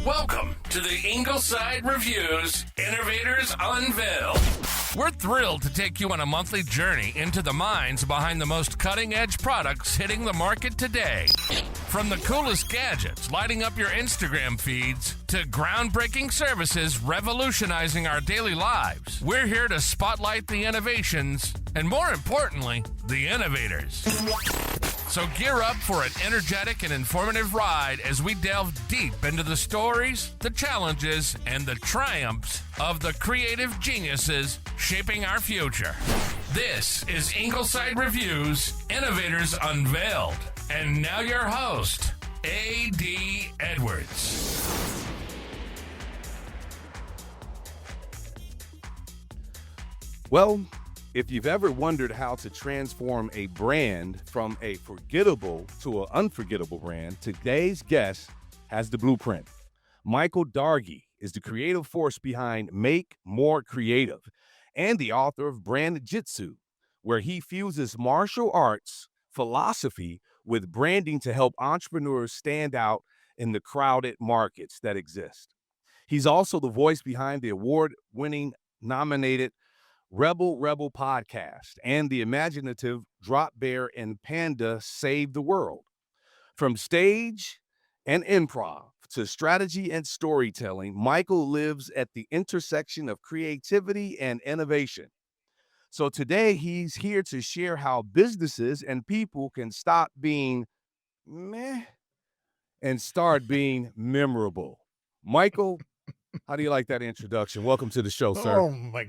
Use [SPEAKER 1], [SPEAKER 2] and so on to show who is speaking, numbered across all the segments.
[SPEAKER 1] Welcome to the Ingleside Reviews Innovators Unveiled. We're thrilled to take you on a monthly journey into the minds behind the most cutting-edge products hitting the market today. From the coolest gadgets lighting up your Instagram feeds to groundbreaking services revolutionizing our daily lives, we're here to spotlight the innovations and, more importantly, the innovators. So gear up for an energetic and informative ride as we delve deep into the stories, the challenges, and the triumphs of the creative geniuses shaping our future. This is Ingleside Reviews Innovators Unveiled. And now your host, A.D. Edwards.
[SPEAKER 2] Well, if you've ever wondered how to transform a brand from a forgettable to an unforgettable brand, today's guest has the blueprint. Michael Dargie is the creative force behind Make More Creative and the author of Brand Jitsu, where he fuses martial arts philosophy with branding to help entrepreneurs stand out in the crowded markets that exist. He's also the voice behind the award-winning nominated Rebel podcast and the imaginative Drop Bear and Panda Save the World. From stage and improv to strategy and storytelling, Michael lives at the intersection of creativity and innovation. So today he's here to share how businesses and people can stop being meh and start being memorable. Michael, how do you like that introduction? Welcome to the show, sir.
[SPEAKER 3] Oh my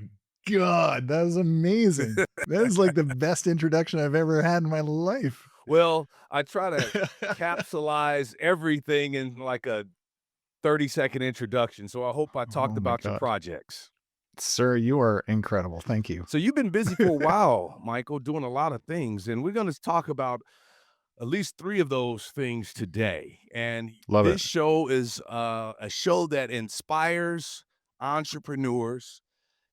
[SPEAKER 3] God, that was amazing. That is like the best introduction I've ever had in my life.
[SPEAKER 2] Well, I try to capsulize everything in like a 30-second introduction, so I hope I talked about your projects.
[SPEAKER 3] Sir, you are incredible. Thank you.
[SPEAKER 2] So you've been busy for a while, Michael, doing a lot of things, and we're going to talk about at least 3 of those things today. And this show is a show that inspires entrepreneurs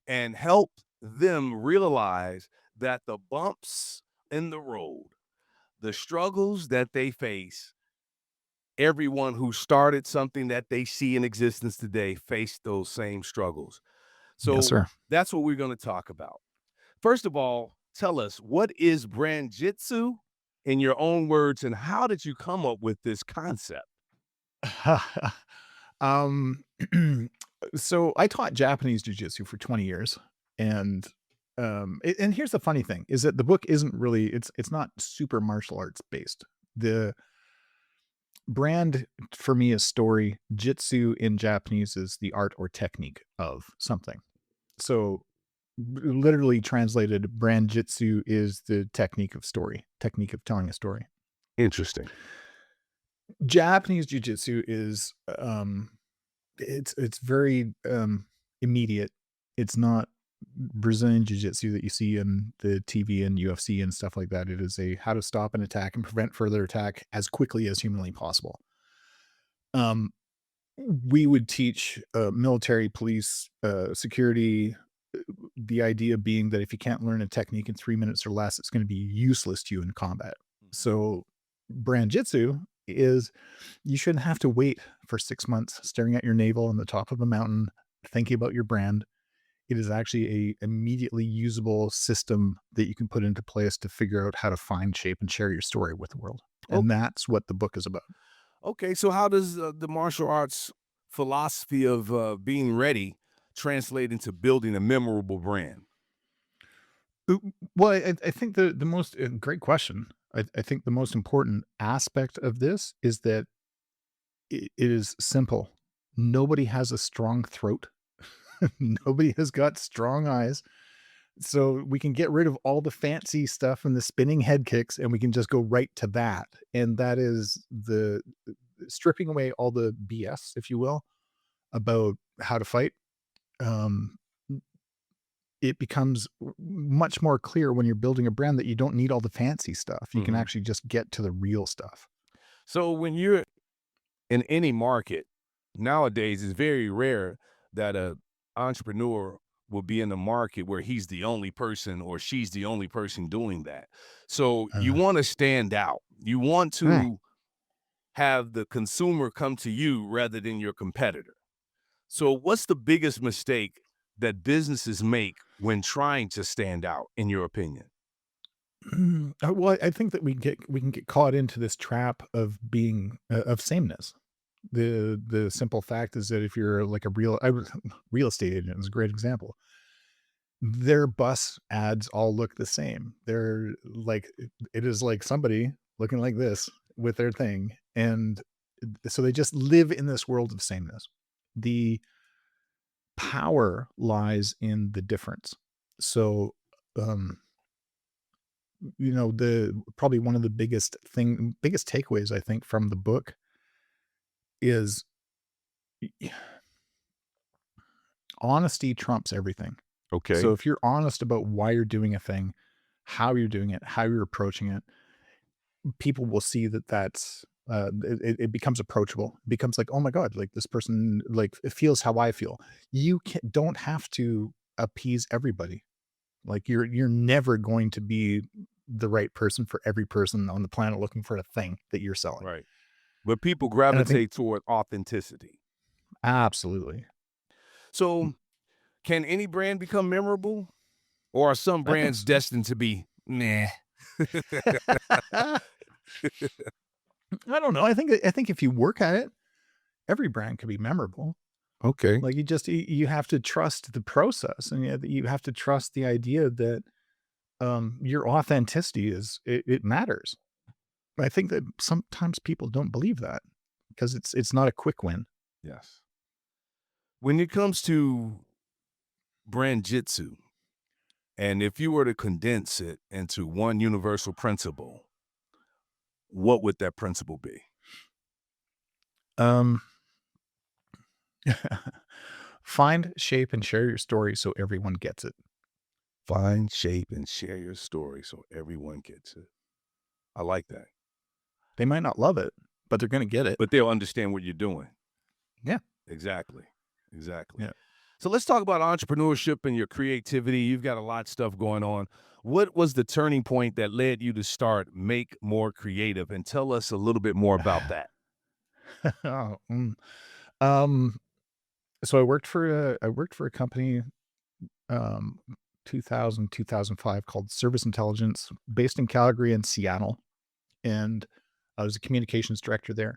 [SPEAKER 2] and help them realize that the bumps in the road, the struggles that they face, everyone who started something that they see in existence today faced those same struggles. So
[SPEAKER 3] yes, sir.
[SPEAKER 2] That's what we're going to talk about. First of all, tell us, what is Brand Jitsu in your own words, and how did you come up with this concept?
[SPEAKER 3] So I taught Japanese jiu-jitsu for 20 years. And here's the funny thing is that the book isn't really, it's not super martial arts based. The brand for me is story. Jitsu in Japanese is the art or technique of something. So literally translated, Brand Jitsu is the technique of telling a story.
[SPEAKER 2] Interesting.
[SPEAKER 3] Japanese jiu-jitsu is, it's very immediate. It's not Brazilian jiu-jitsu that you see in the TV and UFC and stuff like that. It is a how to stop an attack and prevent further attack as quickly as humanly possible. We would teach military, police, security, the idea being that if you can't learn a technique in 3 minutes or less, it's going to be useless to you in combat. So Brand Jitsu is you shouldn't have to wait for 6 months staring at your navel on the top of a mountain, thinking about your brand. It is actually a immediately usable system that you can put into place to figure out how to find, shape, and share your story with the world. And that's what the book is about.
[SPEAKER 2] Okay, so how does the martial arts philosophy of being ready translate into building a memorable brand?
[SPEAKER 3] Well, I think the most great question. I think the most important aspect of this is that it is simple. Nobody has a strong throat. Nobody has got strong eyes. So we can get rid of all the fancy stuff and the spinning head kicks, and we can just go right to that. And that is the stripping away all the BS, if you will, about how to fight. It becomes much more clear when you're building a brand that you don't need all the fancy stuff. You can actually just get to the real stuff.
[SPEAKER 2] So when you're in any market nowadays, it's very rare that a entrepreneur will be in the market where he's the only person or she's the only person doing that. So you want to stand out. You want to have the consumer come to you rather than your competitor. So what's the biggest mistake that businesses make when trying to stand out, in your opinion?
[SPEAKER 3] Well, I think that we can get caught into this trap of being of sameness. The simple fact is that if you're like real estate agent is a great example. Their bus ads all look the same. They're like it is like somebody looking like this with their thing, and so they just live in this world of sameness. The power lies in the difference. So, um, the probably one of the biggest takeaways I think from the book is honesty trumps everything.
[SPEAKER 2] Okay.
[SPEAKER 3] So if you're honest about why you're doing a thing, how you're doing it, how you're approaching it, people will see that it becomes approachable. It becomes like, oh my God, like this person, like it feels how I feel. Don't have to appease everybody. Like you're never going to be the right person for every person on the planet looking for a thing that you're selling.
[SPEAKER 2] Right. But people
[SPEAKER 3] And I think
[SPEAKER 2] gravitate toward authenticity.
[SPEAKER 3] absolutely.
[SPEAKER 2] So can any brand become memorable? Or are some
[SPEAKER 3] I think
[SPEAKER 2] brands destined to be meh?
[SPEAKER 3] I don't know. I think if you work at it, every brand can be memorable.
[SPEAKER 2] Okay.
[SPEAKER 3] Like you have to trust the process, and you have to trust the idea that your authenticity it matters. I think that sometimes people don't believe that because it's not a quick win.
[SPEAKER 2] Yes. When it comes to Brand Jitsu, and if you were to condense it into one universal principle, what would that principle be?
[SPEAKER 3] Um, find, shape, and share your story so everyone gets it.
[SPEAKER 2] Find, shape, and share your story so everyone gets it. I like that.
[SPEAKER 3] They might not love it, but they're going to get it.
[SPEAKER 2] But they'll understand what you're doing.
[SPEAKER 3] Yeah.
[SPEAKER 2] Exactly. Exactly.
[SPEAKER 3] Yeah.
[SPEAKER 2] So let's talk about entrepreneurship and your creativity. You've got a lot of stuff going on. What was the turning point that led you to start Make More Creative? And tell us a little bit more about that.
[SPEAKER 3] Oh, um, so I worked for a company, um, 2005 called Service Intelligence based in Calgary and Seattle. And I was a communications director there.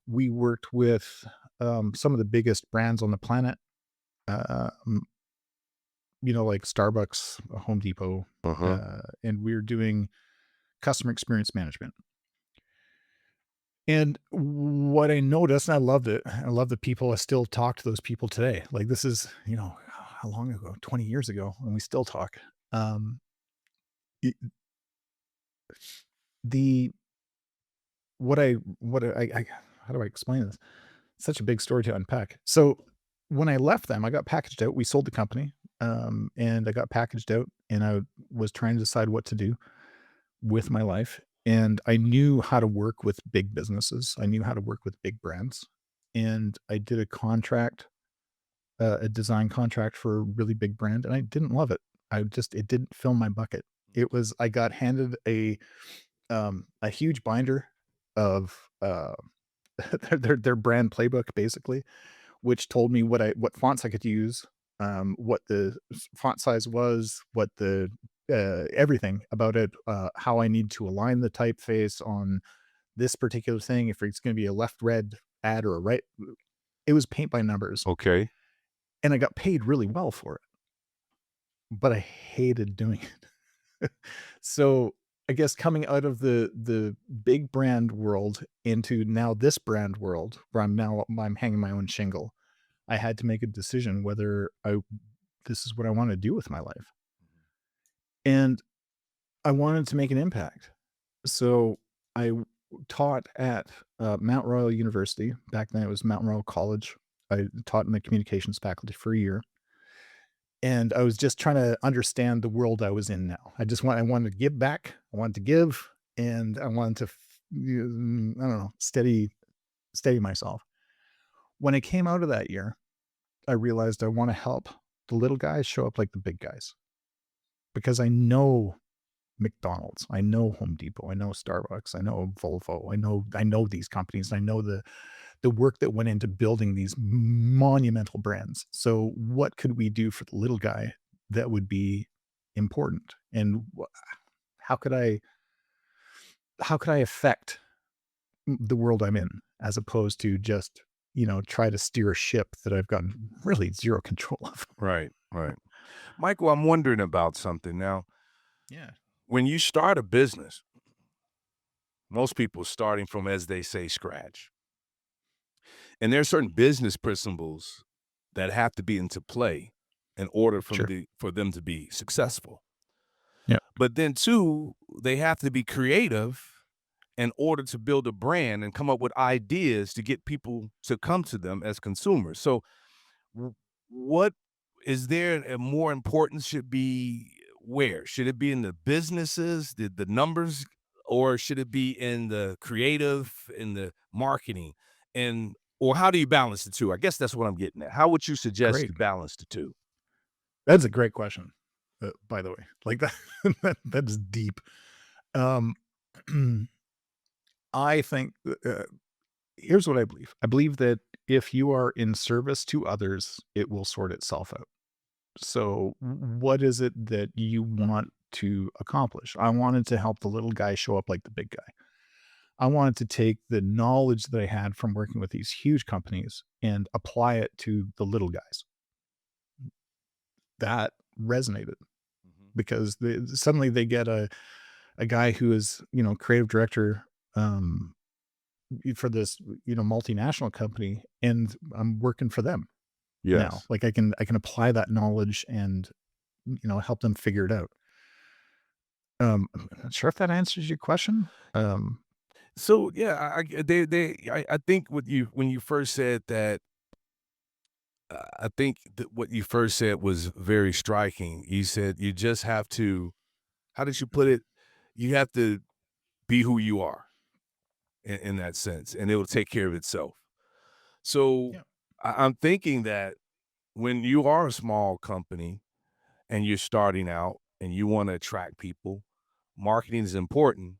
[SPEAKER 3] We worked with, some of the biggest brands on the planet, um, like Starbucks, Home Depot,
[SPEAKER 2] Uh-huh.
[SPEAKER 3] and we were doing customer experience management. And what I noticed, and I loved it. I love that I still talk to those people today. Like this is, how long ago? 20 years ago, and we still talk. Um, it- the what I how do I explain this? It's such a big story to unpack. So when I left them, I got packaged out. We sold the company, and I got packaged out, and I was trying to decide what to do with my life. And I knew how to work with big businesses. I knew how to work with big brands. And I did a design contract for a really big brand, and I didn't love it. It didn't fill my bucket. I got handed a huge binder of, their brand playbook basically, which told me what fonts I could use, what the font size was, what the everything about it, how I need to align the typeface on this particular thing, if it's going to be a left red ad or a right. It was paint by numbers,
[SPEAKER 2] Okay.
[SPEAKER 3] and I got paid really well for it, but I hated doing it. So I guess coming out of the big brand world into now this brand world where I'm hanging my own shingle, I had to make a decision whether this is what I want to do with my life. And I wanted to make an impact. So taught at Mount Royal University. Back then it was Mount Royal College. I taught in the communications faculty for a year. And I was just trying to understand the world I was in now. I wanted to give back. I wanted to give, and I wanted to, I don't know, steady myself. When I came out of that year, I realized I want to help the little guys show up like the big guys, because I know McDonald's. I know Home Depot. I know Starbucks. I know Volvo. I know these companies. I know the work that went into building these monumental brands. So what could we do for the little guy that would be important? And how could I affect the world I'm in, as opposed to just, try to steer a ship that I've got really zero control of.
[SPEAKER 2] Right, right. Michael, I'm wondering about something now.
[SPEAKER 3] Yeah,
[SPEAKER 2] When you start a business, most people starting from, as they say, scratch. And there are certain business principles that have to be into play in order
[SPEAKER 3] sure.
[SPEAKER 2] for them to be successful.
[SPEAKER 3] Yeah,
[SPEAKER 2] But then too, they have to be creative in order to build a brand and come up with ideas to get people to come to them as consumers. So w- what is there a more importance should be where? Should it be in the businesses, the numbers, or should it be in the creative, in the marketing? And or how do you balance the two? I guess that's what I'm getting at. How would you suggest
[SPEAKER 3] great.
[SPEAKER 2] you balance the two?
[SPEAKER 3] That's a great question. By the way, like that, that is deep. Um, I think here's what I believe. I believe that if you are in service to others, it will sort itself out. So, what is it that you want to accomplish? I wanted to help the little guy show up like the big guy. I wanted to take the knowledge that I had from working with these huge companies and apply it to the little guys. That resonated
[SPEAKER 2] Mhm.
[SPEAKER 3] because suddenly they get a guy who is, creative director um, for this, multinational company, and I'm working for them now.
[SPEAKER 2] Yes.
[SPEAKER 3] Like I can apply that knowledge and, help them figure it out. I'm not sure if that answers your question.
[SPEAKER 2] So yeah, I think what you when you first said that, I think that what you first said was very striking. You said you just have to. How did you put it? You have to be who you are in that sense, and it will take care of itself. So
[SPEAKER 3] Yeah.
[SPEAKER 2] I'm thinking that when you are a small company and you're starting out and you want to attract people, marketing is important,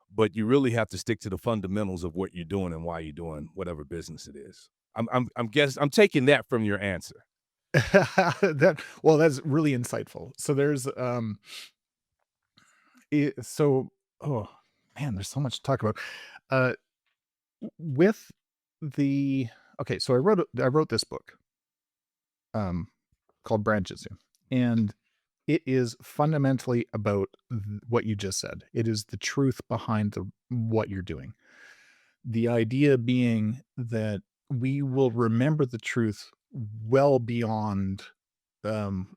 [SPEAKER 2] but you really have to stick to the fundamentals of what you're doing and why you're doing whatever business it is. I'm taking that from your answer.
[SPEAKER 3] That's really insightful. So there's so oh man, there's so much to talk about. Uh with the okay, so I wrote this book um called Brand Jitsu, and it is fundamentally about what you just said. It is the truth behind the what you're doing. The idea being that we will remember the truth well beyond um,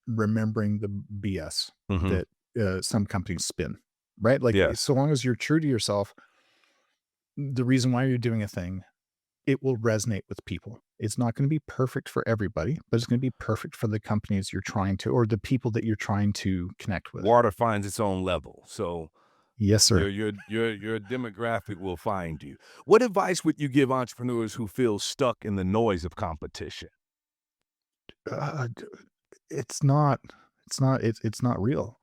[SPEAKER 3] remembering the BS
[SPEAKER 2] Mhm.
[SPEAKER 3] that some companies spin, right? Like,
[SPEAKER 2] Yes.
[SPEAKER 3] so long as you're true to yourself, the reason why you're doing a thing, it will resonate with people. It's not going to be perfect for everybody, but it's going to be perfect for the companies you're trying to, or the people that you're trying to connect with.
[SPEAKER 2] Water finds its own level. So
[SPEAKER 3] Yes, sir.
[SPEAKER 2] your demographic will find you. What advice would you give entrepreneurs who feel stuck in the noise of competition?
[SPEAKER 3] D it's not it's not real.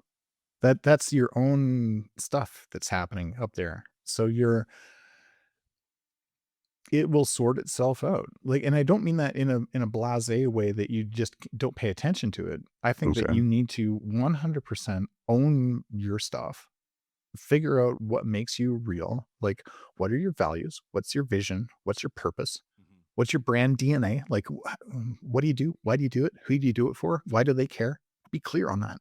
[SPEAKER 3] That's your own stuff that's happening up there. So it will sort itself out. Like, and I don't mean that in a blasé way that you just don't pay attention to it. I think that
[SPEAKER 2] Okay.
[SPEAKER 3] you need to 100% own your stuff. Figure out what makes you real. Like, what are your values? What's your vision? What's your purpose?
[SPEAKER 2] Mhm.
[SPEAKER 3] What's your brand DNA? Like, what do you do? Why do you do it? Who do you do it for? Why do they care? Be clear on that.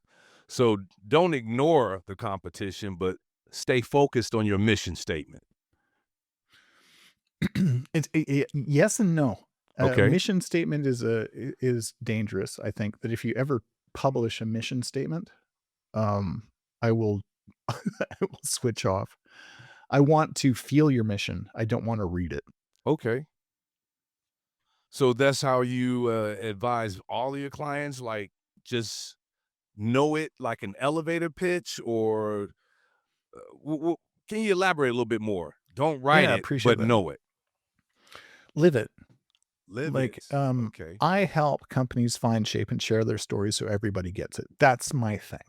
[SPEAKER 2] So don't ignore the competition, but stay focused on your mission statement.
[SPEAKER 3] Yes and no.
[SPEAKER 2] Okay.
[SPEAKER 3] Mission statement is dangerous. I think that if you ever publish a mission statement, I will I will switch off. I want to feel your mission. I don't want to read it.
[SPEAKER 2] Okay. So that's how you advise all of your clients, like just know it like an elevator pitch, or can you elaborate a little bit more? Don't write
[SPEAKER 3] Yeah,
[SPEAKER 2] it,
[SPEAKER 3] appreciate
[SPEAKER 2] but
[SPEAKER 3] that.
[SPEAKER 2] know it.
[SPEAKER 3] Live it.
[SPEAKER 2] Live
[SPEAKER 3] Like,
[SPEAKER 2] it. Okay.
[SPEAKER 3] I help companies find, shape, and share their stories so everybody gets it. That's my thing.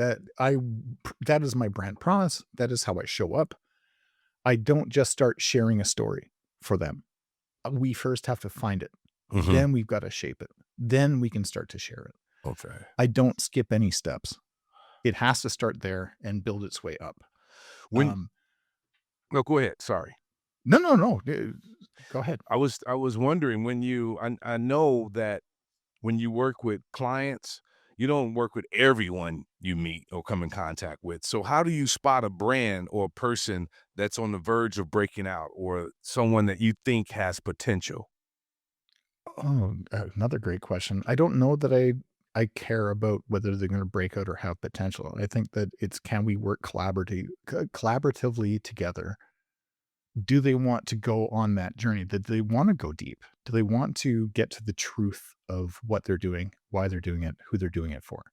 [SPEAKER 3] that is my brand promise. That is how I show up. I don't just start sharing a story for them. We first have to find it.
[SPEAKER 2] Mhm.
[SPEAKER 3] Then we've got to shape it. Then we can start to share it.
[SPEAKER 2] Okay.
[SPEAKER 3] I don't skip any steps. It has to start there and build its way up.
[SPEAKER 2] When
[SPEAKER 3] Um,
[SPEAKER 2] No, go ahead. Sorry.
[SPEAKER 3] no. Go ahead.
[SPEAKER 2] I was wondering when I know that when you work with clients, you don't work with everyone you meet or come in contact with. So how do you spot a brand or a person that's on the verge of breaking out or someone that you think has potential?
[SPEAKER 3] Oh, another great question. I don't know that I care about whether they're going to break out or have potential. I think that it's, can we work collaboratively together? Do they want to go on that journey? Do they want to go deep? Do they want to get to the truth of what they're doing, why they're doing it, who they're doing it for?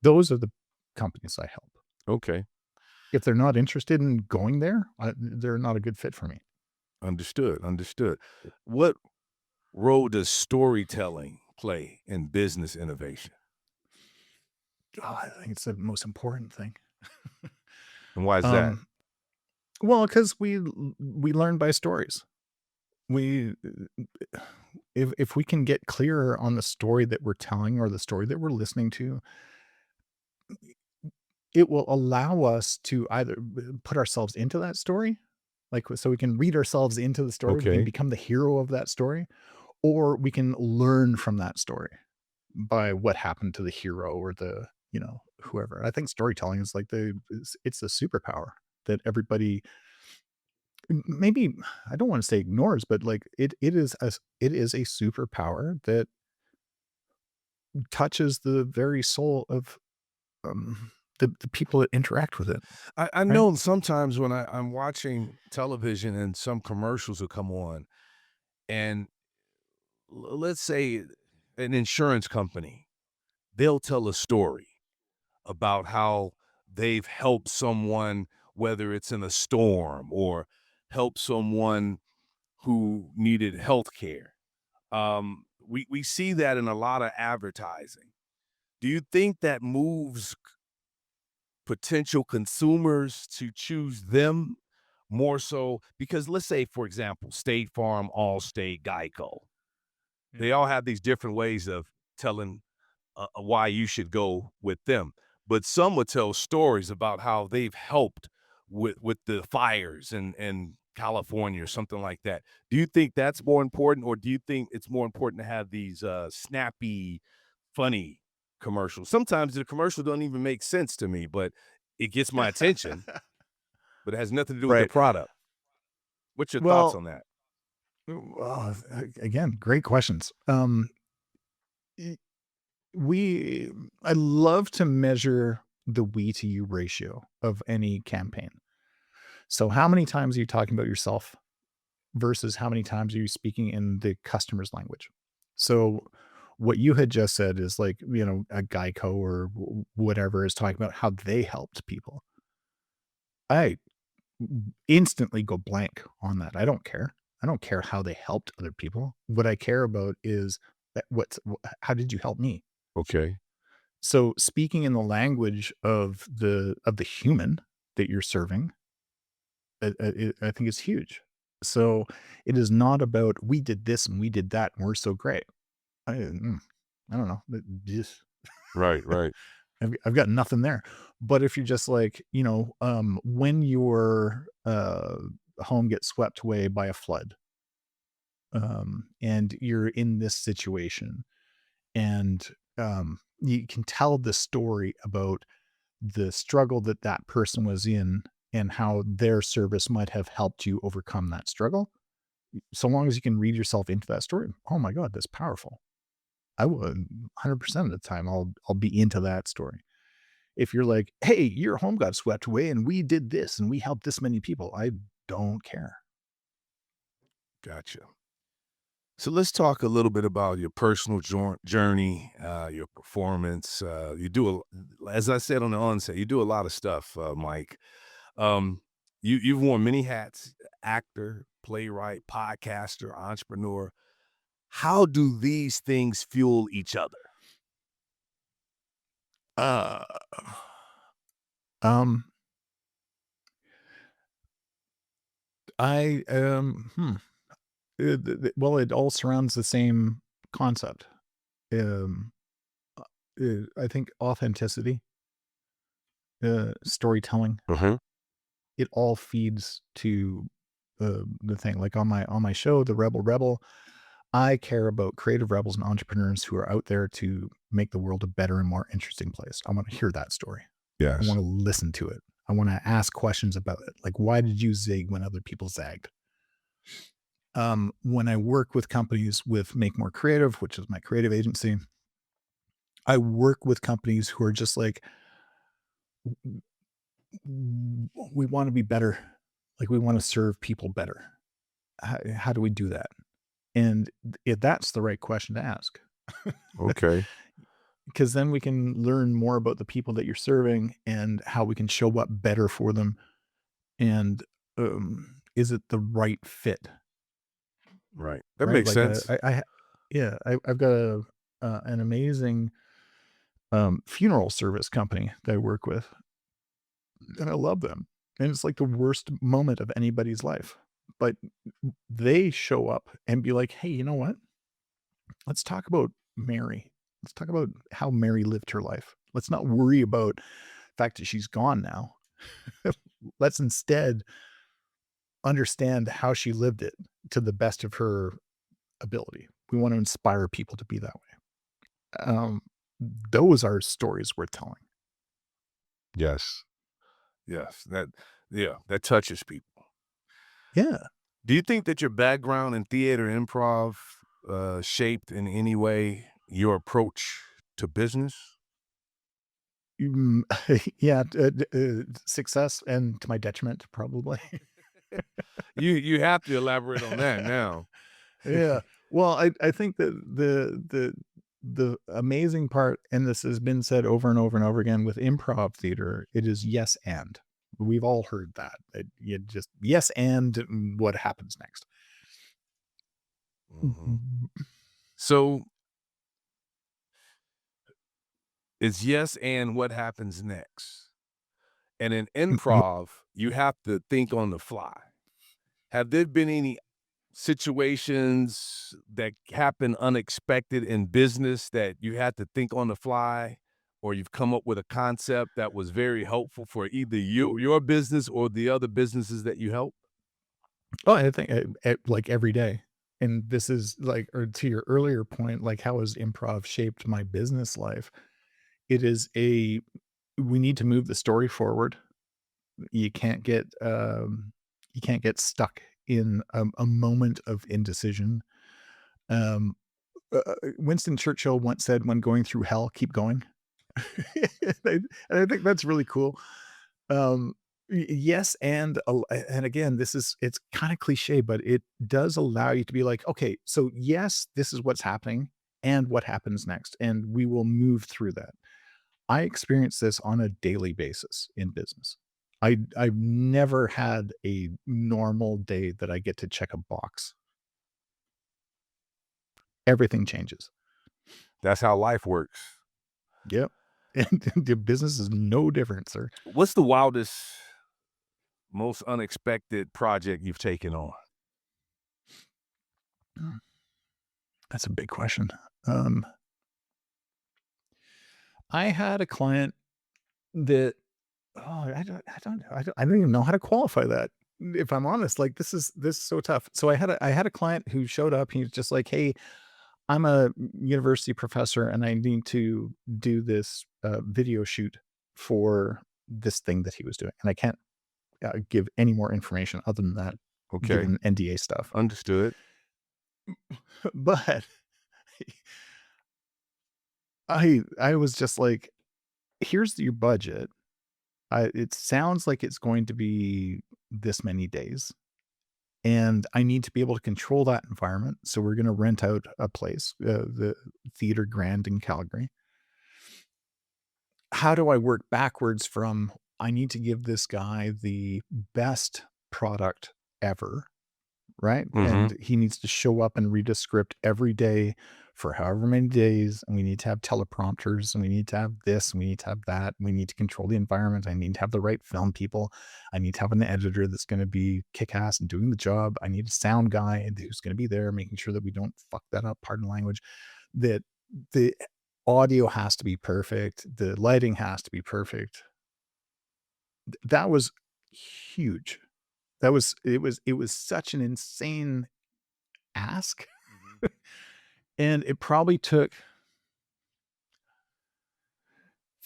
[SPEAKER 3] Those are the companies I help.
[SPEAKER 2] Okay.
[SPEAKER 3] If they're not interested in going there, they're not a good fit for me.
[SPEAKER 2] Understood. Understood. What role does storytelling play in business innovation?
[SPEAKER 3] Oh, I think it's the most important thing.
[SPEAKER 2] And why is that?
[SPEAKER 3] Um, well, because we learn by stories. We if we can get clearer on the story that we're telling or the story that we're listening to, it will allow us to either put ourselves into that story, like, so we can read ourselves into the story, we can
[SPEAKER 2] Okay.
[SPEAKER 3] become the hero of that story, or we can learn from that story by what happened to the hero or the, whoever. I think storytelling is like it's a superpower that everybody maybe, I don't want to say ignores, but like it is a superpower that touches the very soul of the people that interact with it,
[SPEAKER 2] I
[SPEAKER 3] right?
[SPEAKER 2] know sometimes when I'm watching television and some commercials will come on, and let's say an insurance company, they'll tell a story about how they've helped someone, whether it's in a storm or help someone who needed health care. We see that in a lot of advertising. Do you think that moves potential consumers to choose them more so? Because let's say, for example, State Farm, Allstate, Geico,
[SPEAKER 3] Yeah.
[SPEAKER 2] they all have these different ways of telling why you should go with them. But some would tell stories about how they've helped with the fires in California or something like that. Do you think that's more important, or do you think it's more important to have these snappy, funny commercials? Sometimes the commercial don't even make sense to me, but it gets my attention. But it has nothing to do with the
[SPEAKER 3] Right.
[SPEAKER 2] product. What's your thoughts
[SPEAKER 3] Well,
[SPEAKER 2] on that?
[SPEAKER 3] again, great questions. Y- we I love to measure the we to you ratio of any campaign. So how many times are you talking about yourself versus how many times are you speaking in the customer's language? So what you had just said is like, a Geico or whatever is talking about how they helped people. I instantly go blank on that. I don't care. I don't care how they helped other people. What I care about is that how did you help me?
[SPEAKER 2] Okay.
[SPEAKER 3] So speaking in the language of the human that you're serving, I think is huge. So it is not about we did this and we did that and we're so great. I don't know. Just
[SPEAKER 2] Right, right.
[SPEAKER 3] I've got nothing there. But if you're just like, when your home gets swept away by a flood, and you're in this situation, and you can tell the story about the struggle that that person was in and how their service might have helped you overcome that struggle. So long as you can read yourself into that story, oh my God, that's powerful. I would 100% of the time I'll be into that story. If you're like, "Hey, your home got swept away and we did this and we helped this many people," I don't care.
[SPEAKER 2] Gotcha. So let's talk a little bit about your personal journey, your performance. As I said on the onset, you do a lot of stuff, Mike. You've worn many hats: actor, playwright, podcaster, entrepreneur. How do these things fuel each other?
[SPEAKER 3] Uh, Um, I well, it all surrounds the same concept. Um, I think authenticity, storytelling,
[SPEAKER 2] Uh-huh.
[SPEAKER 3] it all feeds to the thing. Like on my show, The Rebel Rebel, I care about creative rebels and entrepreneurs who are out there to make the world a better and more interesting place. I want to hear that story. I
[SPEAKER 2] Yes.
[SPEAKER 3] want to listen to it. I want to ask questions about it. Like, why did you zig when other people zagged? When I work with companies with Make More Creative, which is my creative agency, I work with companies who are just like, we want to be better. Like, we want to serve people better. How do we do that? And if that's the right question to ask,
[SPEAKER 2] Okay.
[SPEAKER 3] because then we can learn more about the people that you're serving and how we can show up better for them. And is it the right fit?
[SPEAKER 2] Right. That
[SPEAKER 3] Right?
[SPEAKER 2] makes
[SPEAKER 3] Like,
[SPEAKER 2] sense.
[SPEAKER 3] yeah, I've got an amazing funeral service company that I work with, and I love them. And it's like the worst moment of anybody's life, but they show up and be like, "Hey, you know what? Let's talk about Mary. Let's talk about how Mary lived her life. Let's not worry about the fact that she's gone now. Let's instead understand how she lived it to the best of her ability. We want to inspire people to be that way." Those are stories worth telling.
[SPEAKER 2] Yes. Yes. That touches people.
[SPEAKER 3] Yeah.
[SPEAKER 2] Do you think that your background in theater improv shaped in any way your approach to business?
[SPEAKER 3] Mm, yeah, success and to my detriment, probably.
[SPEAKER 2] You have to elaborate on that now.
[SPEAKER 3] Yeah. Well, I think that the amazing part, and this has been said over and over and over again with improv theater, it is yes and. We've all heard that. You just yes and what happens next.
[SPEAKER 2] Mhm. So it's yes and what happens next. And in improv, you have to think on the fly. Have there been any situations that happen unexpected in business that you had to think on the fly, or you've come up with a concept that was very helpful for either your business or the other businesses that you help?
[SPEAKER 3] Oh, I think like every day. And this is like, or to your earlier point, like how has improv shaped my business life? It is we need to move the story forward. You can't get, you can't get stuck in a moment of indecision. Um, Winston Churchill once said, "When going through hell, keep going." And I think that's really cool. Um, yes, and again, it's kind of cliche, but it does allow you to be like, okay, so yes, this is what's happening, and what happens next, and we will move through that. I experience this on a daily basis in business. I've never had a normal day that I get to check a box. Everything changes.
[SPEAKER 2] That's how life works.
[SPEAKER 3] Yep. And the business is no different, sir.
[SPEAKER 2] What's the wildest, most unexpected project you've taken on?
[SPEAKER 3] That's a big question. Um, I had a client that I don't even know how to qualify that. If I'm honest, like this is so tough. So I had a client who showed up. He was just like, "Hey, I'm a university professor and I need to do this video shoot for this thing that he was doing, and I can't give any more information other than that,
[SPEAKER 2] Okay,
[SPEAKER 3] given NDA stuff."
[SPEAKER 2] understood.
[SPEAKER 3] But I was just like, "Here's your budget. It sounds like it's going to be this many days, and I need to be able to control that environment. So we're going to rent out a place, the Theater Grand in Calgary. How do I work backwards from I need to give this guy the best product ever, right?
[SPEAKER 2] Mhm.
[SPEAKER 3] And he needs to show up and read a script every day for however many days, and we need to have teleprompters, and we need to have this, and we need to have that, and we need to control the environment. I need to have the right film people. I need to have an editor that's going to be kick-ass and doing the job. I need a sound guy who's going to be there, making sure that we don't fuck that up, pardon language, that the audio has to be perfect. The lighting has to be perfect. That was huge. It was such an insane ask. And it probably took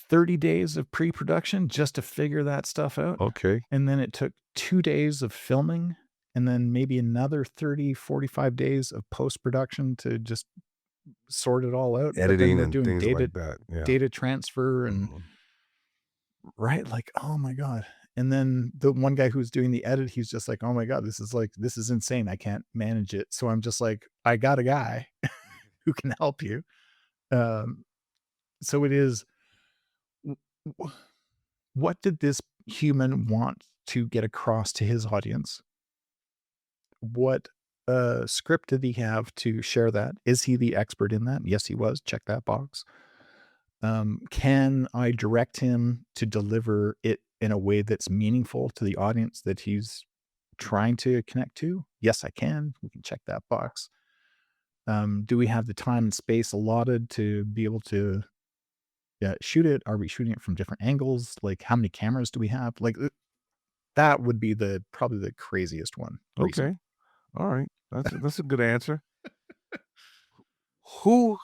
[SPEAKER 3] 30 days of pre-production just to figure that stuff out.
[SPEAKER 2] Okay.
[SPEAKER 3] And then it took 2 days of filming, and then maybe another 30, 45 days of post-production to just sort it all out.
[SPEAKER 2] Editing
[SPEAKER 3] we're
[SPEAKER 2] and
[SPEAKER 3] doing
[SPEAKER 2] things like that. Yeah.
[SPEAKER 3] data transfer and right. Like, oh my God. And then the one guy who's doing the edit, he's just like, oh my God, this is insane. I can't manage it. So I'm just like, I got a guy who can help you. So it is, what did this human want to get across to his audience? What script did he have to share that? Is he the expert in that? Yes, he was. Check that box. Can I direct him to deliver it in a way that's meaningful to the audience that he's trying to connect to? Yes, I can. We can check that box. Do we have the time and space allotted to be able to shoot it? Are we shooting it from different angles? Like, how many cameras do we have? Like, that would be probably the craziest one.
[SPEAKER 2] Okay. All right. That's a good answer. Who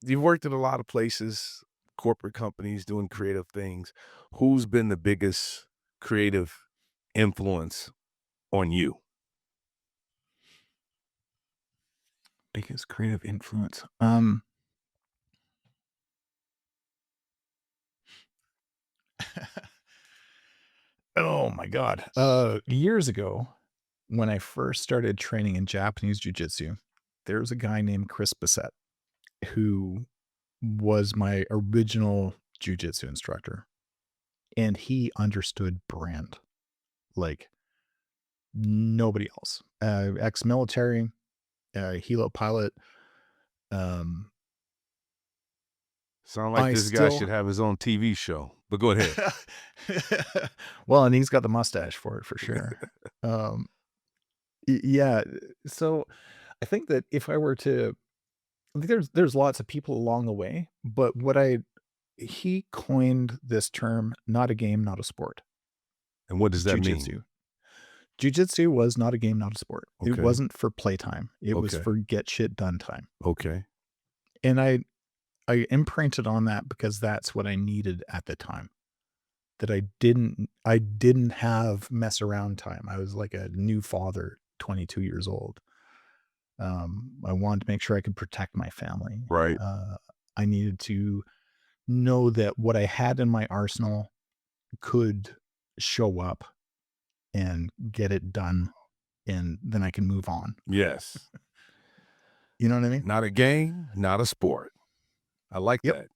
[SPEAKER 2] you've worked in a lot of places, corporate companies doing creative things. Who's been the biggest creative influence on you?
[SPEAKER 3] Biggest creative influence. Oh my God. Years ago, when I first started training in Japanese jiu-jitsu, there was a guy named Chris Bissett who was my original jiu-jitsu instructor. And he understood brand like nobody else. Ex-military, helo pilot.
[SPEAKER 2] Sound like this guy should have his own TV show, but go ahead.
[SPEAKER 3] Well, and he's got the mustache for it for sure. Yeah. So I think that if I were to, I think there's lots of people along the way, but he coined this term, not a game, not a sport.
[SPEAKER 2] And what does that
[SPEAKER 3] Jiu-jitsu.
[SPEAKER 2] mean?
[SPEAKER 3] Jiu-jitsu was not a game, not a sport.
[SPEAKER 2] Okay.
[SPEAKER 3] It wasn't for playtime. It was
[SPEAKER 2] Okay.
[SPEAKER 3] for get shit done time.
[SPEAKER 2] Okay.
[SPEAKER 3] And I imprinted on that because that's what I needed at the time. That I didn't have mess around time. I was like a new father, 22 years old. I wanted to make sure I could protect my family.
[SPEAKER 2] Right.
[SPEAKER 3] I needed to know that what I had in my arsenal could show up and get it done, and then I can move on.
[SPEAKER 2] Yes.
[SPEAKER 3] You know what I mean?
[SPEAKER 2] Not a game, not a sport. I like
[SPEAKER 3] Yep.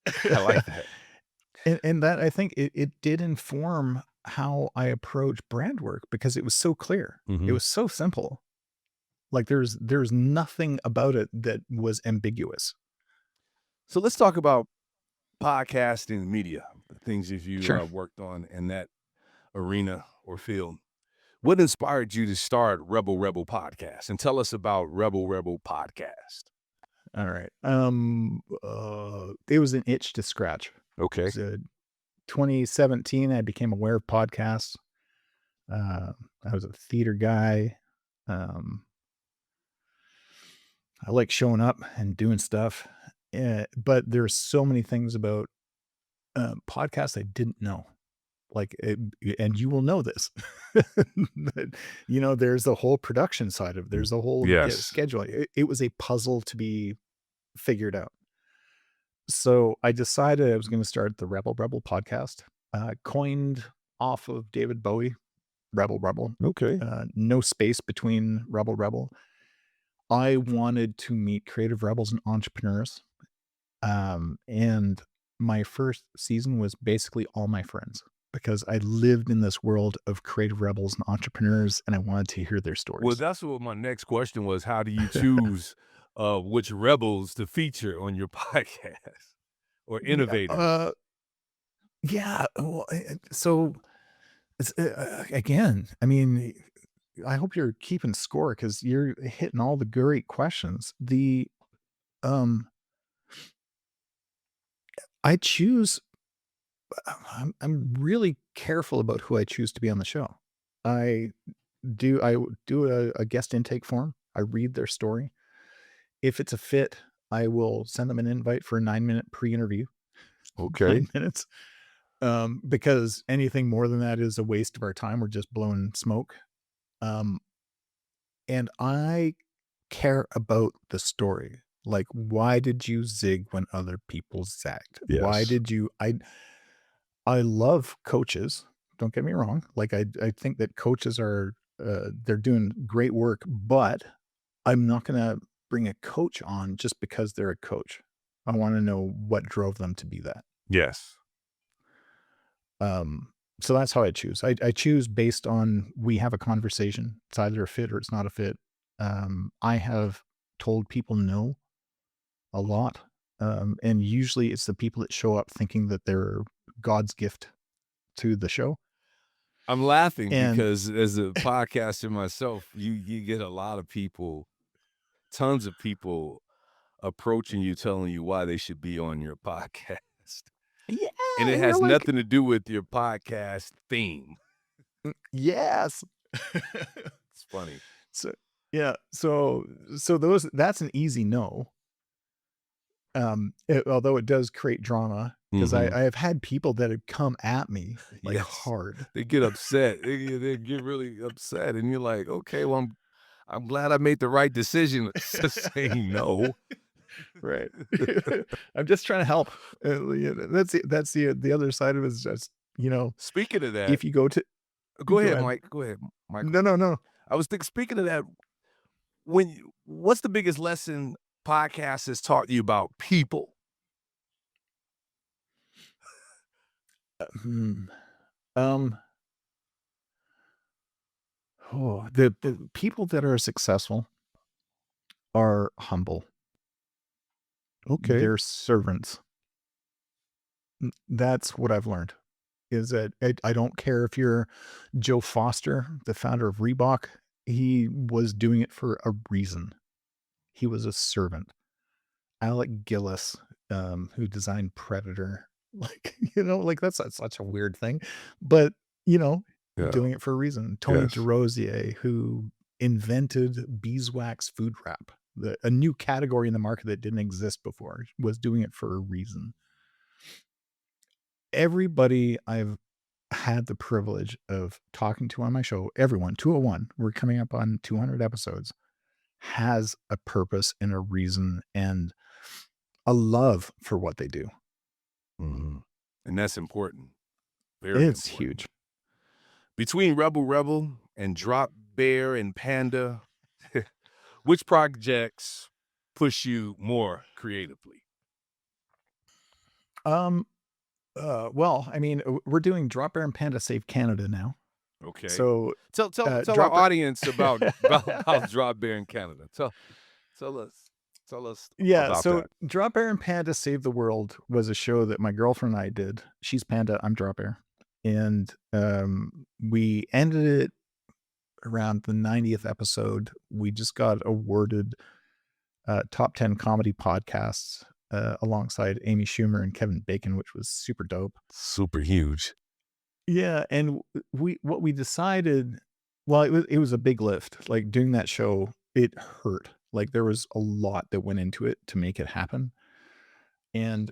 [SPEAKER 2] that. I like that.
[SPEAKER 3] And that, I think it did inform how I approach brand work because it was so clear.
[SPEAKER 2] Mhm.
[SPEAKER 3] It was so simple. Like there's nothing about it that was ambiguous.
[SPEAKER 2] So let's talk about podcasting media, the things that you
[SPEAKER 3] Sure.
[SPEAKER 2] worked on in that arena or field. What inspired you to start Rebel Podcast? And tell us about Rebel Podcast.
[SPEAKER 3] All right. It was an itch to scratch.
[SPEAKER 2] Okay.
[SPEAKER 3] So 2017, I became aware of podcasts. I was a theater guy. I like showing up and doing stuff. But there's so many things about podcasts I didn't know. Like, and you will know this. But, there's the whole production side of it. There's the whole
[SPEAKER 2] Yes.
[SPEAKER 3] scheduling. It was a puzzle to be figured out. So I decided I was going to start the Rebel podcast, coined off of David Bowie, Rebel.
[SPEAKER 2] Okay.
[SPEAKER 3] No space between Rebel. I wanted to meet creative rebels and entrepreneurs. And my first season was basically all my friends. because I lived in this world of creative rebels and entrepreneurs, and I wanted to hear their
[SPEAKER 2] Well,
[SPEAKER 3] stories.
[SPEAKER 2] that's what my next question was. How do you choose which rebels to feature on your podcast or
[SPEAKER 3] Yeah,
[SPEAKER 2] innovators?
[SPEAKER 3] yeah. Well, so it's again. I mean, I hope you're keeping score because you're hitting all the great questions. Um, I choose. I'm really careful about who I choose to be on the show. I do a guest intake form. I read their story. If it's a fit, I will send them an invite for a 9-minute pre-interview.
[SPEAKER 2] Okay.
[SPEAKER 3] 9 minutes. Because anything more than that is a waste of our time. We're just blowing smoke. Um, and I care about the story. Like, why did you zig when other people zagged? Why
[SPEAKER 2] Yes.
[SPEAKER 3] did you? I love coaches. Don't get me wrong. Like, I think that coaches are they're doing great work, but I'm not gonna bring a coach on just because they're a coach. I want to know what drove them to be that.
[SPEAKER 2] Yes.
[SPEAKER 3] So that's how I choose. I choose based on we have a conversation. It's either a fit or it's not a fit. I have told people no a lot. And usually it's the people that show up thinking that they're God's gift to the show.
[SPEAKER 2] I'm laughing
[SPEAKER 3] And
[SPEAKER 2] because as a podcaster myself, you get a lot of people, tons of people approaching you, telling you why they should be on your podcast.
[SPEAKER 3] yeah,
[SPEAKER 2] And it
[SPEAKER 3] and you're
[SPEAKER 2] has
[SPEAKER 3] like,
[SPEAKER 2] nothing to do with your podcast theme.
[SPEAKER 3] yes.
[SPEAKER 2] It's funny.
[SPEAKER 3] So yeah, so that's an easy no. Although it does create drama because
[SPEAKER 2] Mhm.
[SPEAKER 3] I have had people that have come at me like
[SPEAKER 2] Yes.
[SPEAKER 3] hard.
[SPEAKER 2] They get upset. They get really upset, and you're like, okay, well, I'm glad I made the right decision saying no.
[SPEAKER 3] Right. I'm just trying to help. That's the other side of it is just,
[SPEAKER 2] Speaking of that,
[SPEAKER 3] if you go to
[SPEAKER 2] go
[SPEAKER 3] go
[SPEAKER 2] ahead,
[SPEAKER 3] ahead.
[SPEAKER 2] Mike. Go ahead, Michael.
[SPEAKER 3] No, no, no.
[SPEAKER 2] I was thinking. Speaking of that, what's the biggest lesson podcast has taught you about people?
[SPEAKER 3] Hmm. Um, the people that are successful are humble.
[SPEAKER 2] Okay.
[SPEAKER 3] They're servants. That's what I've learned is that I don't care if you're Joe Foster, the founder of Reebok. He was doing it for a reason. He was a servant. Alec Gillis, who designed Predator, like, like that's such a weird thing, but
[SPEAKER 2] Yeah.
[SPEAKER 3] doing it for a reason. Tony
[SPEAKER 2] Yes.
[SPEAKER 3] DeRosier, who invented beeswax food wrap, a new category in the market that didn't exist before, was doing it for a reason. Everybody I've had the privilege of talking to on my show, everyone, 201, we're coming up on 200 episodes, has a purpose and a reason and a love for what they do.
[SPEAKER 2] Mm-hmm. And that's important. Very
[SPEAKER 3] It's
[SPEAKER 2] important.
[SPEAKER 3] huge.
[SPEAKER 2] Between Rebel and Drop Bear and Panda, which projects push you more creatively?
[SPEAKER 3] Well, I mean, we're doing Drop Bear and Panda Save Canada now.
[SPEAKER 2] Okay.
[SPEAKER 3] So
[SPEAKER 2] Tell our
[SPEAKER 3] Drop Bear-
[SPEAKER 2] audience about Drop Bear in Canada. Tell us
[SPEAKER 3] yeah,
[SPEAKER 2] about
[SPEAKER 3] so
[SPEAKER 2] that.
[SPEAKER 3] Drop Bear and Panda Save the World was a show that my girlfriend and I did. She's Panda, I'm Drop Bear. And we ended it around the 90th episode. We just got awarded top 10 comedy podcasts alongside Amy Schumer and Kevin Bacon, which was super dope.
[SPEAKER 2] Super huge.
[SPEAKER 3] Yeah, and what we decided, well, it was a big lift. Like doing that show, it hurt. Like there was a lot that went into it to make it happen. And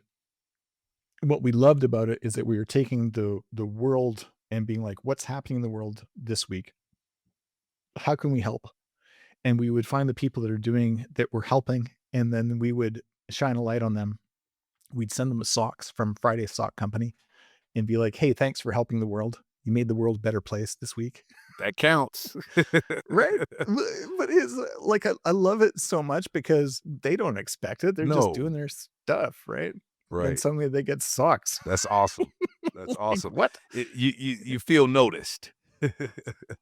[SPEAKER 3] what we loved about it is that we were taking the world and being like, what's happening in the world this week? How can we help? And we would find the people that were helping, and then we would shine a light on them. We'd send them socks from Friday Sock Company and be like, hey, thanks for helping the world. You made the world a better place this week.
[SPEAKER 2] That counts.
[SPEAKER 3] Right? But it's like, I love it so much because they don't expect it. They're just doing their stuff, right? Then suddenly they get socks.
[SPEAKER 2] That's awesome. That's
[SPEAKER 3] Like,
[SPEAKER 2] awesome.
[SPEAKER 3] what?
[SPEAKER 2] You feel noticed.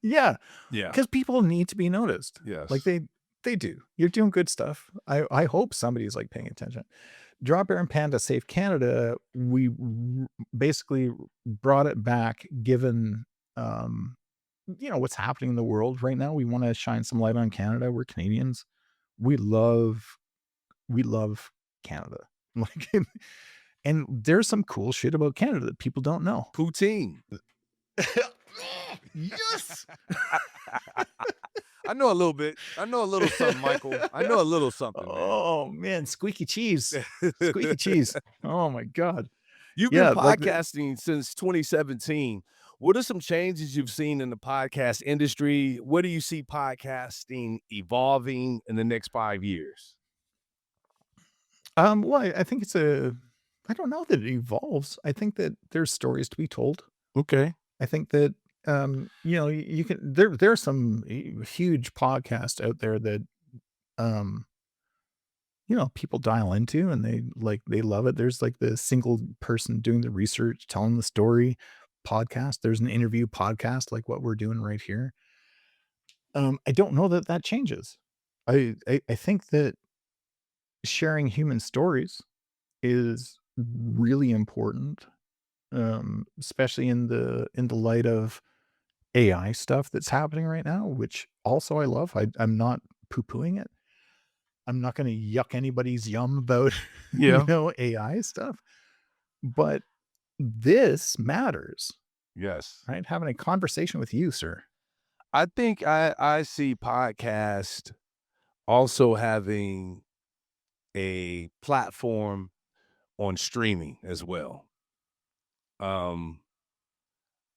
[SPEAKER 3] Yeah,
[SPEAKER 2] Yeah.
[SPEAKER 3] because people need to be noticed.
[SPEAKER 2] Yes.
[SPEAKER 3] Like they do. You're doing good stuff. I hope somebody's like paying attention. Drop Bear and Panda Save Canada, we basically brought it back given what's happening in the world right now. We want to shine some light on Canada. We're Canadians. We love Canada. Like, and there's some cool shit about Canada that people don't know.
[SPEAKER 2] Poutine.
[SPEAKER 3] Yes.
[SPEAKER 2] I know a little bit. I know a little something, Michael. I know a little something, man.
[SPEAKER 3] Oh man, squeaky cheese. Squeaky cheese. Oh my God.
[SPEAKER 2] You've
[SPEAKER 3] Yeah,
[SPEAKER 2] been
[SPEAKER 3] like
[SPEAKER 2] podcasting since 2017. What are some changes you've seen in the podcast industry? What do you see podcasting evolving in the next 5 years?
[SPEAKER 3] well, I think I don't know that it evolves. I think that there's stories to be told.
[SPEAKER 2] Okay.
[SPEAKER 3] I think that you can there's some huge podcasts out there that people dial into and they love it. There's like the single person doing the research, telling the story podcast. There's an interview podcast like what we're doing right here. I don't know that changes. I think that sharing human stories is really important, especially in the light of AI stuff that's happening right now, which also I love. I'm not poo-pooing it. I'm not going to yuck anybody's yum about
[SPEAKER 2] Yeah.
[SPEAKER 3] AI stuff, but this matters,
[SPEAKER 2] Yes.
[SPEAKER 3] right? Having a conversation with you, sir.
[SPEAKER 2] I think I see podcast also having a platform on streaming as well.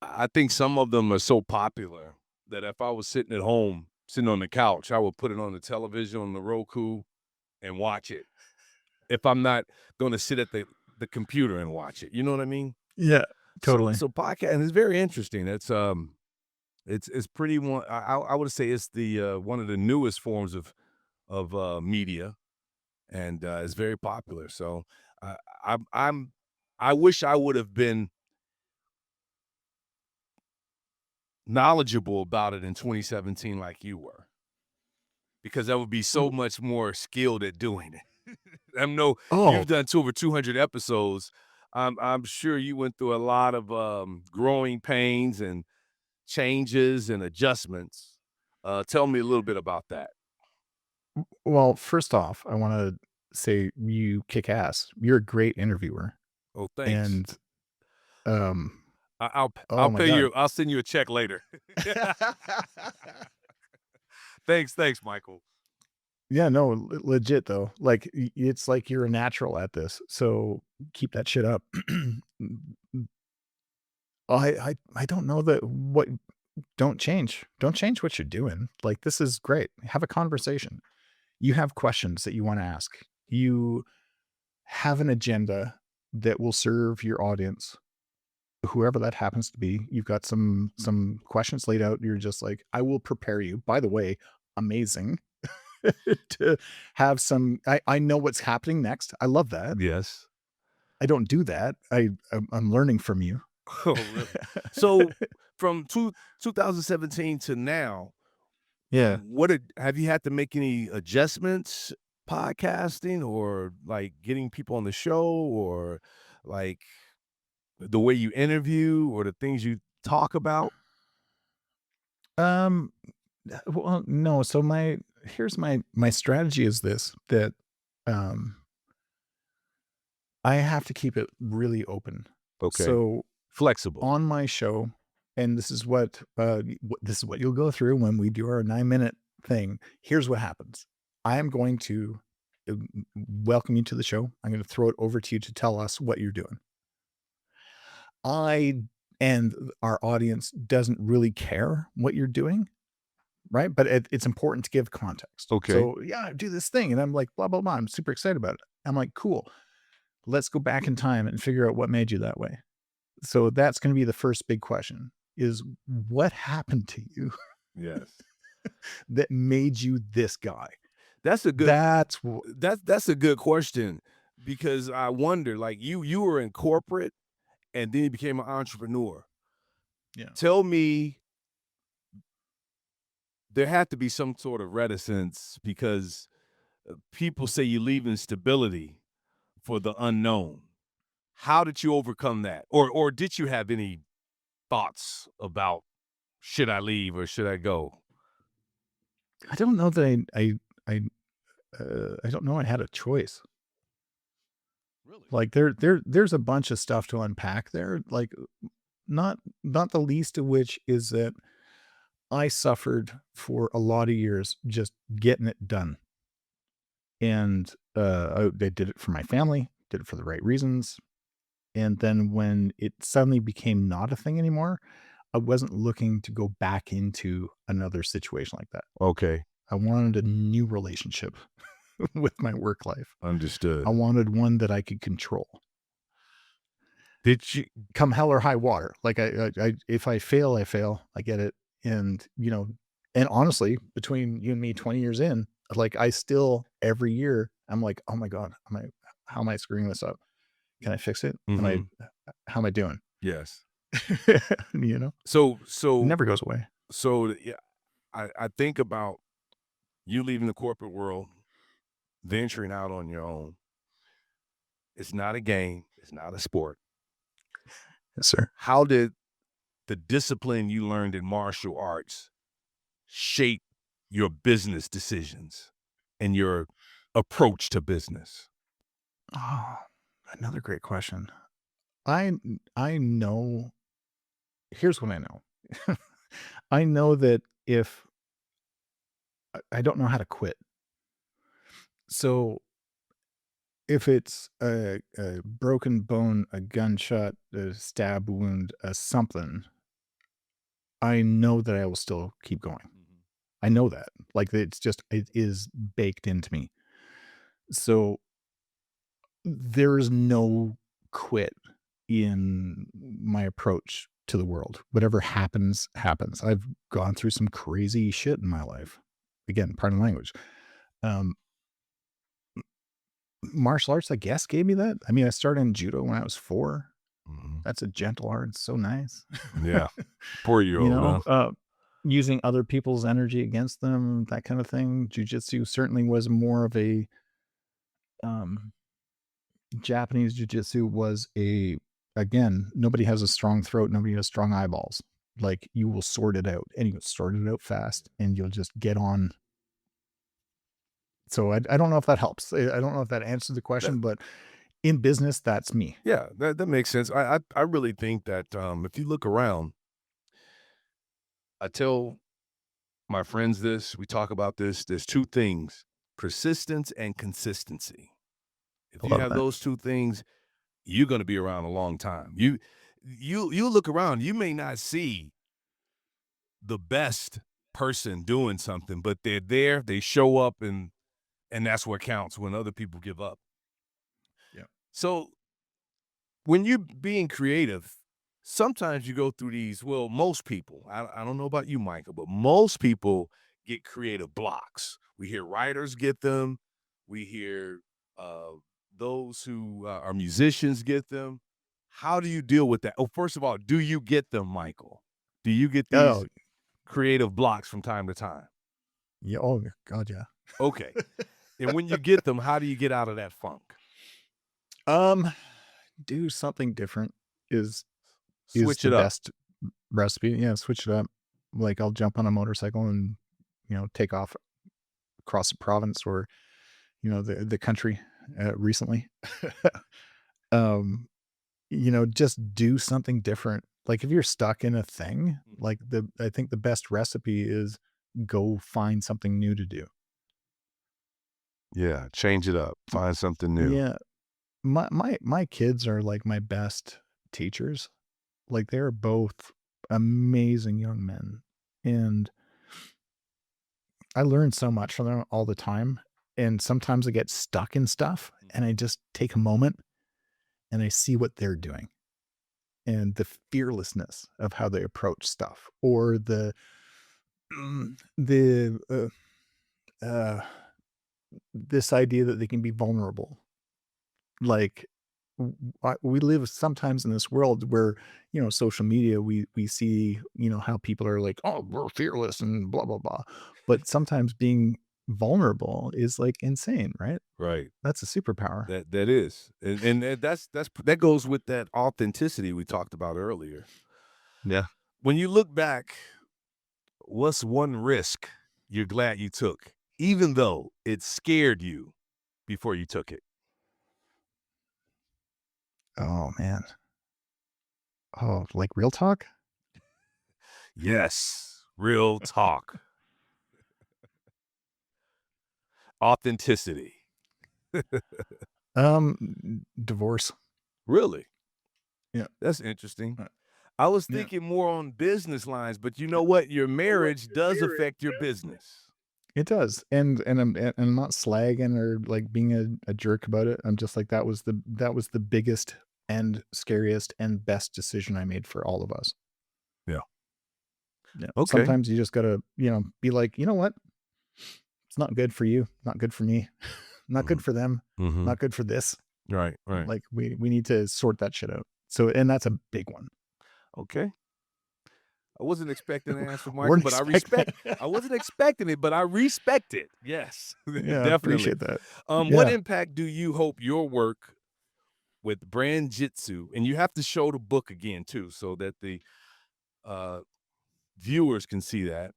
[SPEAKER 2] I think some of them are so popular that if I was sitting at home, sitting on the couch, I would put it on the television on the Roku and watch it. If I'm not going to sit at the computer and watch it, you know what I mean?
[SPEAKER 3] Yeah, totally.
[SPEAKER 2] So podcast, and it's very interesting. It's pretty one. I would say it's the one of the newest forms of media, and it's very popular. So I wish I would have been knowledgeable about it in 2017 like you were, because I would be so much more skilled at doing it. You've done over 200 episodes. I'm sure you went through a lot of growing pains and changes and adjustments. Tell me a little bit about that.
[SPEAKER 3] Well, first off, I want to say you kick ass. You're a great interviewer.
[SPEAKER 2] Oh, thanks.
[SPEAKER 3] And
[SPEAKER 2] I'll
[SPEAKER 3] my
[SPEAKER 2] pay
[SPEAKER 3] God.
[SPEAKER 2] you. I'll send you a check later. Thanks, Michael.
[SPEAKER 3] Yeah, no, legit though. Like it's like you're a natural at this. So keep that shit up. I don't know don't change. Don't change what you're doing. Like this is great. Have a conversation. You have questions that you want to ask. You have an agenda that will serve your audience. Whoever that happens to be, you've got some questions laid out. You're just like, I will prepare you. By the way, amazing to have some. I know what's happening next. I love that.
[SPEAKER 2] Yes.
[SPEAKER 3] I don't do that. I'm learning from you.
[SPEAKER 2] Oh, really? So from 2017 to now,
[SPEAKER 3] Yeah.
[SPEAKER 2] Have you had to make any adjustments podcasting, or like getting people on the show, or like the way you interview, or the things you talk about?
[SPEAKER 3] Well, no. So here's my strategy is this, that I have to keep it really open.
[SPEAKER 2] Okay.
[SPEAKER 3] So
[SPEAKER 2] Flexible.
[SPEAKER 3] on my show, and this is what you'll go through when we do our 9-minute thing. Here's what happens. I am going to welcome you to the show. I'm going to throw it over to you to tell us what you're doing. And our audience doesn't really care what you're doing, right? But it's important to give context.
[SPEAKER 2] Okay.
[SPEAKER 3] So yeah, I do this thing, and I'm like, blah, blah, blah. I'm super excited about it. I'm like, cool. Let's go back in time and figure out what made you that way. So that's going to be the first big question, is what happened to you
[SPEAKER 2] Yes.
[SPEAKER 3] that made you this guy?
[SPEAKER 2] That's a good. That's a good question, because I wonder, like you were in corporate and then you became an entrepreneur.
[SPEAKER 3] Yeah.
[SPEAKER 2] Tell me, there had to be some sort of reticence because people say you leave in stability for the unknown. How did you overcome that? Or did you have any thoughts about should I leave or should I go?
[SPEAKER 3] I don't know that I don't know I had a choice.
[SPEAKER 2] Really?
[SPEAKER 3] Like there's a bunch of stuff to unpack there. Like not the least of which is that I suffered for a lot of years just getting it done. And I did it for my family, did it for the right reasons. And then when it suddenly became not a thing anymore, I wasn't looking to go back into another situation like that.
[SPEAKER 2] Okay.
[SPEAKER 3] I wanted a new relationship with my work life.
[SPEAKER 2] Understood.
[SPEAKER 3] I wanted one that I could control.
[SPEAKER 2] Did you?
[SPEAKER 3] Come hell or high water. Like if I fail, I fail. I get it. And and honestly, between you and me, 20 years in, like I still every year, I'm like, oh my God, how am I screwing this up? Can I fix it?
[SPEAKER 2] Mhm.
[SPEAKER 3] How am I doing?
[SPEAKER 2] Yes.
[SPEAKER 3] You know,
[SPEAKER 2] So
[SPEAKER 3] it never goes away.
[SPEAKER 2] yeah, I think about you leaving the corporate world, venturing out on your own. It's not a game. It's not a sport.
[SPEAKER 3] Yes, sir.
[SPEAKER 2] How did the discipline you learned in martial arts shape your business decisions and your approach to business?
[SPEAKER 3] Oh, another great question. I I know here's what I know. I know that if I don't know how to quit. So if it's a broken bone, a gunshot, a stab wound, a something, I know that I will still keep going. I know that. Like it is baked into me. So there is no quit in my approach to the world. Whatever happens, happens. I've gone through some crazy shit in my life. Again, pardon the language. Um, Martial arts, I guess, gave me that. I mean, I started in judo when I was 4.
[SPEAKER 2] Mhm.
[SPEAKER 3] That's a gentle art. It's so nice.
[SPEAKER 2] Yeah. 4-year-old, huh?
[SPEAKER 3] Using other people's energy against them, that kind of thing. Jiu-jitsu certainly was more of a um, Japanese jiu-jitsu was again, nobody has a strong throat, nobody has strong eyeballs. Like you will sort it out and you sort it out fast and you'll just get on. So I don't know if that helps. I don't know if that answers the
[SPEAKER 2] That
[SPEAKER 3] question, but in business, that's me.
[SPEAKER 2] Yeah, that makes sense. I really think that, if you look around, I tell my friends this, we talk about this, there's 2 things, persistence and consistency. If
[SPEAKER 3] I
[SPEAKER 2] you
[SPEAKER 3] love
[SPEAKER 2] have
[SPEAKER 3] that.
[SPEAKER 2] those 2 things, you're gonna be around a long time. You look around, you may not see the best person doing something, but they're there, they show up, and that's what counts when other people give up.
[SPEAKER 3] Yeah.
[SPEAKER 2] So, when you're being creative, sometimes you go through these, well, most people, I don't know about you, Michael, but most people get creative blocks. We hear writers get them. We hear uh, those who are musicians get them. How do you deal with that? Oh, first of all, do you get them, Michael? Do you get
[SPEAKER 3] Oh,
[SPEAKER 2] these creative blocks from time to time?
[SPEAKER 3] yeah. Oh God, yeah.
[SPEAKER 2] Okay. And when you get them, how do you get out of that funk?
[SPEAKER 3] Um, do something different is
[SPEAKER 2] Switch
[SPEAKER 3] the
[SPEAKER 2] it up.
[SPEAKER 3] best recipe. Yeah, switch it up. Like I'll jump on a motorcycle and take off across the province or the country recently. um, just do something different. Like if you're stuck in a thing, like I think the best recipe is go find something new to do.
[SPEAKER 2] Yeah, change it up. Find something new.
[SPEAKER 3] Yeah, my kids are like my best teachers. Like they're both amazing young men, and I learn so much from them all the time. And sometimes I get stuck in stuff, and I just take a moment and I see what they're doing and the fearlessness of how they approach stuff, or the this idea that they can be vulnerable. like we live sometimes in this world where, social media, we see, how people are like, oh, we're fearless and blah, blah, blah. But sometimes being vulnerable is like insane, right?
[SPEAKER 2] Right.
[SPEAKER 3] That's a superpower.
[SPEAKER 2] That is. And that goes with that authenticity we talked about earlier.
[SPEAKER 3] Yeah.
[SPEAKER 2] When you look back, what's one risk you're glad you took, even though it scared you before you took it?
[SPEAKER 3] Oh, man. Oh, like real talk?
[SPEAKER 2] Yes. Real talk. Authenticity.
[SPEAKER 3] Divorce.
[SPEAKER 2] Really?
[SPEAKER 3] Yeah.
[SPEAKER 2] That's interesting. I was thinking more on business lines, but you know what? Your marriage does affect your business.
[SPEAKER 3] It does. And I'm not slagging or like being a jerk about it. I'm just like, that was the biggest and scariest and best decision I made for all of us.
[SPEAKER 2] Yeah.
[SPEAKER 3] Yeah.
[SPEAKER 2] Okay.
[SPEAKER 3] Sometimes you just gotta, be like, you know what? It's not good for you, not good for me, not good for them, not good for this.
[SPEAKER 2] Right.
[SPEAKER 3] Like we need to sort that shit out. So, and that's a big one.
[SPEAKER 2] Okay. I wasn't expecting an answer, Michael, but I wasn't expecting it, but I respect it. Yes.
[SPEAKER 3] Yeah,
[SPEAKER 2] definitely.
[SPEAKER 3] I appreciate that.
[SPEAKER 2] What impact do you hope your work with Brand Jitsu, and you have to show the book again too, so that the viewers can see that.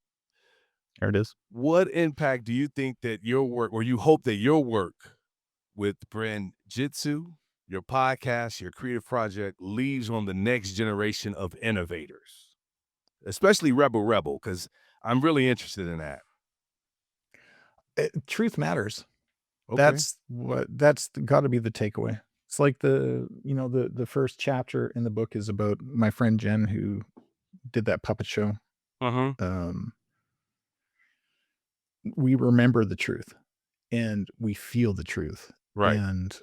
[SPEAKER 3] There it is.
[SPEAKER 2] What impact do you think that your work, or you hope that your work with Brand Jitsu, your podcast, your creative project, leaves on the next generation of innovators, especially Rebel, because I'm really interested in that.
[SPEAKER 3] Truth matters.
[SPEAKER 2] Okay.
[SPEAKER 3] That's got to be the takeaway. It's like the first chapter in the book is about my friend Jen, who did that puppet show. We remember the truth and we feel the truth.
[SPEAKER 2] Right.
[SPEAKER 3] And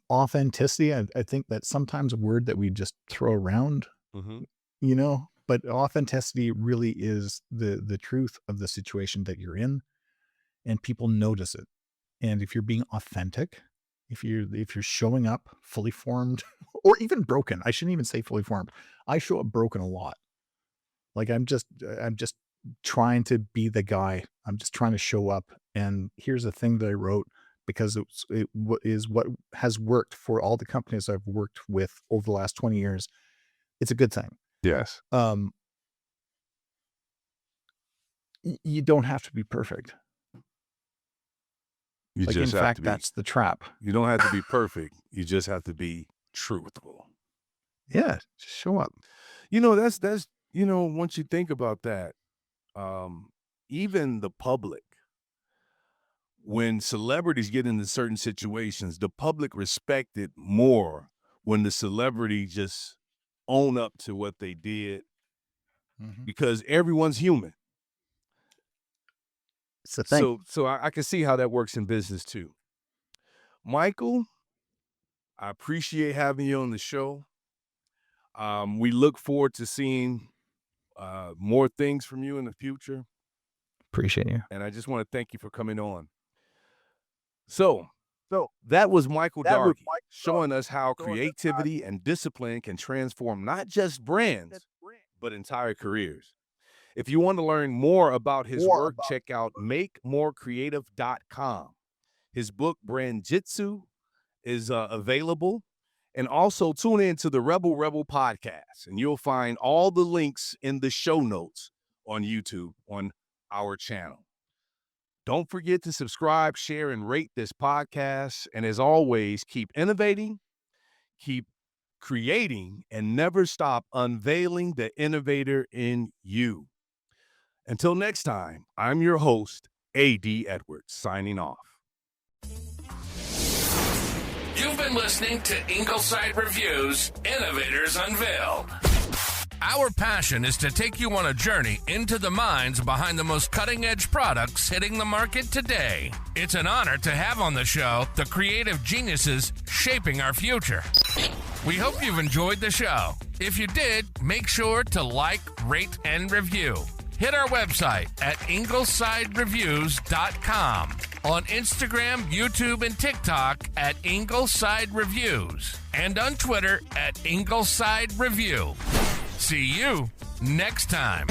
[SPEAKER 3] authenticity, I think that's sometimes a word that we just throw around, but authenticity really is the truth of the situation that you're in, and people notice it. And if you're being authentic, if you're showing up fully formed or even broken, I shouldn't even say fully formed. I show up broken a lot. Like I'm just trying to be the guy. I'm just trying to show up. And here's a thing that I wrote because it is what has worked for all the companies I've worked with over the last 20 years. It's a good thing.
[SPEAKER 2] Yes.
[SPEAKER 3] You don't have to be perfect.
[SPEAKER 2] You
[SPEAKER 3] like,
[SPEAKER 2] just
[SPEAKER 3] in
[SPEAKER 2] have
[SPEAKER 3] fact,
[SPEAKER 2] to be,
[SPEAKER 3] that's the trap.
[SPEAKER 2] You don't have to be perfect. You just have to be truthful.
[SPEAKER 3] Yeah. Just show up.
[SPEAKER 2] That's once you think about that, even the public, when celebrities get into certain situations, the public respect it more when the celebrity just own up to what they did, because everyone's human.
[SPEAKER 3] It's the thing.
[SPEAKER 2] So I can see how that works in business too. Michael, I appreciate having you on the show. We look forward to seeing more things from you in the future.
[SPEAKER 3] Appreciate you.
[SPEAKER 2] And I just want to thank you for coming on. So that was Michael Dargie showing us how creativity and discipline can transform not just brands, but entire careers. If you want to learn more about his work, check out makemorecreative.com. His book, Brand Jitsu, is available. And also tune in to the Rebel podcast, and you'll find all the links in the show notes on YouTube on our channel. Don't forget to subscribe, share, and rate this podcast. And as always, keep innovating, keep creating, and never stop unveiling the innovator in you. Until next time, I'm your host, A.D. Edwards, signing off.
[SPEAKER 1] You've been listening to Ingleside Reviews, Innovators Unveiled. Our passion is to take you on a journey into the minds behind the most cutting-edge products hitting the market today. It's an honor to have on the show the creative geniuses shaping our future. We hope you've enjoyed the show. If you did, make sure to like, rate, and review. Hit our website at inglesidereviews.com. on Instagram, YouTube, and TikTok at Ingleside Reviews, and on Twitter at Ingleside Review. See you next time.